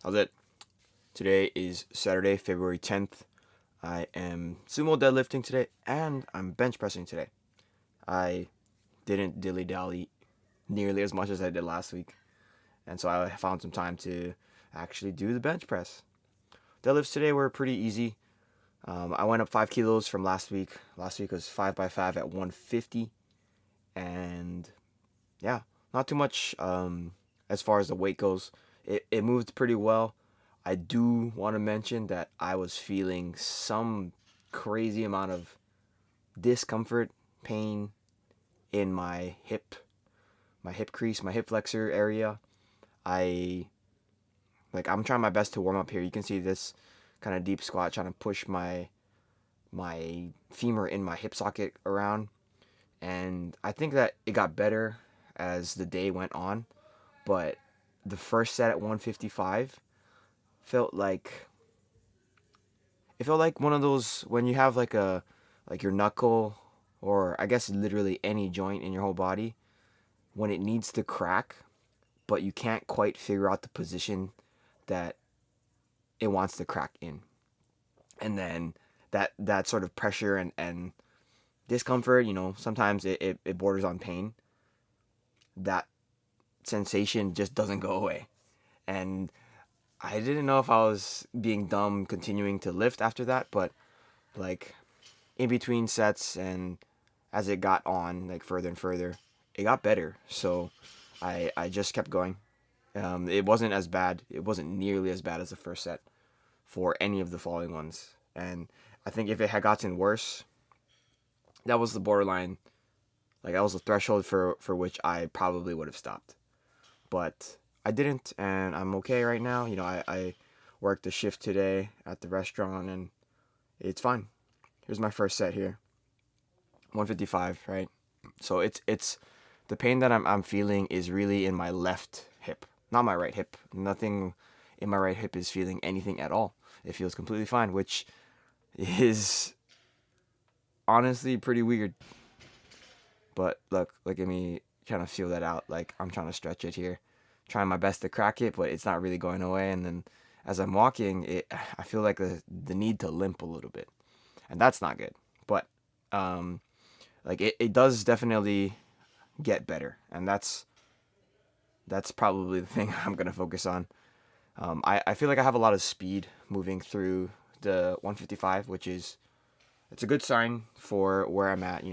How's it? Today is Saturday, February 10th. I am sumo deadlifting today and I'm bench pressing today. I didn't dilly dally nearly as much as I did last week, and so I found some time to actually do the bench press. Deadlifts today were pretty easy. I went up 5 kilos from last week. Last week was 5 by 5 at 150, and yeah, not too much as far as the weight goes. It moved pretty well. I do want to mention that I was feeling some crazy amount of discomfort, pain in my hip crease, my hip flexor area. I I'm trying my best to warm up here. You can see this kind of deep squat trying to push my femur in my hip socket around, and I think that it got better as the day went on, but the first set at 155 felt like it felt like one of those when you have like your knuckle, or I guess literally any joint in your whole body, when it needs to crack but you can't quite figure out the position that it wants to crack in. And then that sort of pressure and discomfort, sometimes it borders on pain. That sensation just doesn't go away. And I didn't know if I was being dumb continuing to lift after that, but like in between sets and as it got on like further and further, it got better. So I just kept going. It wasn't as bad. It wasn't nearly as bad as the first set for any of the following ones. And I think if it had gotten worse, that was the borderline. Like that was the threshold for which I probably would have stopped. But I didn't, and I'm okay right now. I worked a shift today at the restaurant, and it's fine. Here's my first set here. 155, right? So it's the pain that I'm feeling is really in my left hip, not my right hip. Nothing in my right hip is feeling anything at all. It feels completely fine, which is honestly pretty weird. But look at me trying to feel that out. Like I'm trying to stretch it here, trying my best to crack it, but it's not really going away. And then as I'm walking, I feel like the need to limp a little bit, and that's not good. But um, it does definitely get better, and that's probably the thing I'm gonna focus on. I feel like I have a lot of speed moving through the 155, which is it's a good sign for where I'm at.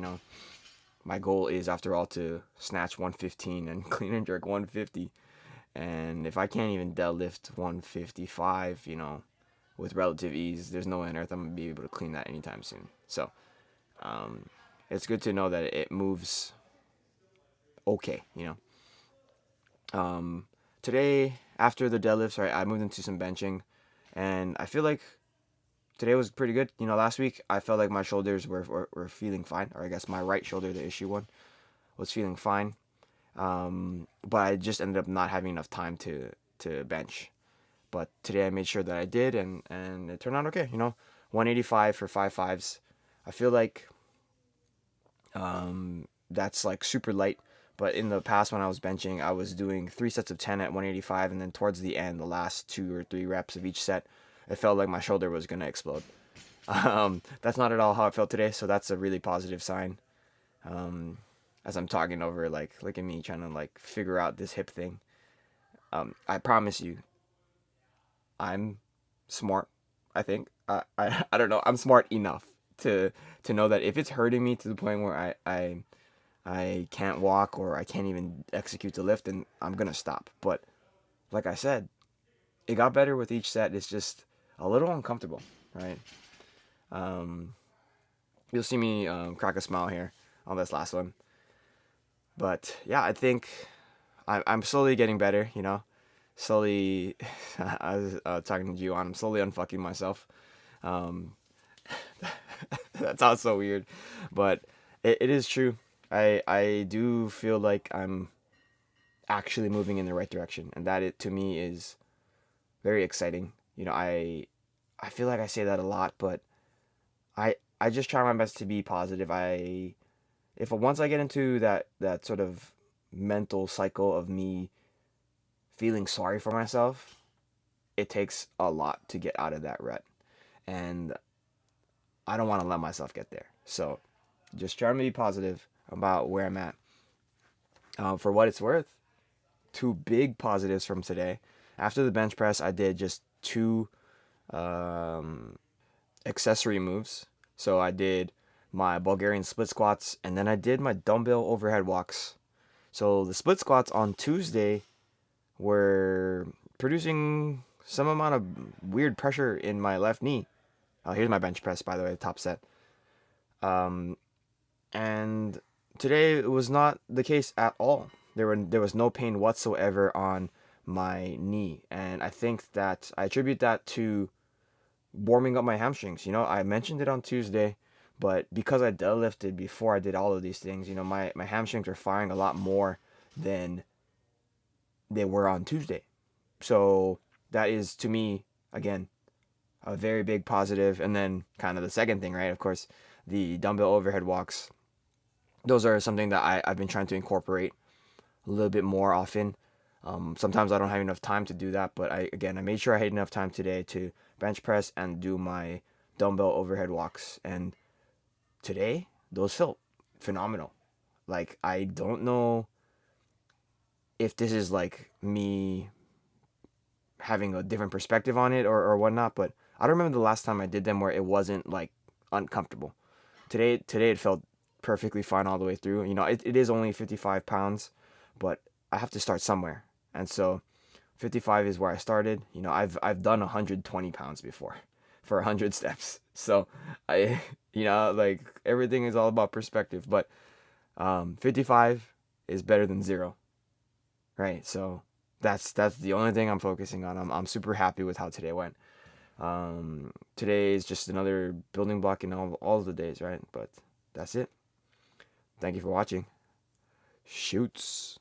My goal is, after all, to snatch 115 and clean and jerk 150. And if I can't even deadlift 155, with relative ease, there's no way on earth I'm gonna be able to clean that anytime soon. So um, it's good to know that it moves okay. Today after the deadlifts, right, I moved into some benching, and I feel like today was pretty good. Last week I felt like my shoulders were feeling fine, or I guess my right shoulder, the issue one, was feeling fine. But I just ended up not having enough time to bench. But today I made sure that I did, and it turned out okay. 185 for 5.5s. I feel like that's like super light. But in the past, when I was benching, I was doing 3 sets of 10 at 185, and then towards the end, the last 2 or 3 reps of each set, it felt like my shoulder was gonna explode. That's not at all how it felt today, so that's a really positive sign. Um, as I'm talking over, like, look at me trying to like figure out this hip thing. I promise you, I'm smart. I think I don't know. I'm smart enough to know that if it's hurting me to the point where I can't walk or I can't even execute the lift, then I'm gonna stop. But like I said, it got better with each set. It's just a little uncomfortable, right? Um, you'll see me crack a smile here on this last one. But yeah, I think I'm slowly getting better. Slowly. I was talking to you on. I'm slowly unfucking myself. Um, that sounds so weird, but it is true. I do feel like I'm actually moving in the right direction, and that it to me is very exciting. I feel like I say that a lot, but I just try my best to be positive. If once I get into that sort of mental cycle of me feeling sorry for myself, it takes a lot to get out of that rut, and I don't want to let myself get there. So just trying to be positive about where I'm at. For what it's worth, two big positives from today. After the bench press, I did just two um, accessory moves. So I did my Bulgarian split squats, and then I did my dumbbell overhead walks. So the split squats on Tuesday were producing some amount of weird pressure in my left knee. Here's my bench press, by the way, top set. Um, and today it was not the case at all. There was no pain whatsoever on my knee, and I think that I attribute that to warming up my hamstrings. I mentioned it on Tuesday, but because I deadlifted before I did all of these things, my hamstrings were firing a lot more than they were on Tuesday. So that is, to me, again, a very big positive. And then kind of the second thing, right? Of course, the dumbbell overhead walks. Those are something that I've been trying to incorporate a little bit more often. Sometimes I don't have enough time to do that, but I made sure I had enough time today to bench press and do my dumbbell overhead walks. And today, those felt phenomenal. Like, I don't know if this is like me having a different perspective on it or whatnot, but I don't remember the last time I did them where it wasn't like uncomfortable. Today it felt perfectly fine all the way through. It is only 55 pounds, but I have to start somewhere. And so 55 is where I started. I've done 120 pounds before for 100 steps. So I, like everything is all about perspective, but 55 is better than zero, right? So that's the only thing I'm focusing on. I'm super happy with how today went. Today is just another building block in all of the days, right? But that's it. Thank you for watching. Shoots.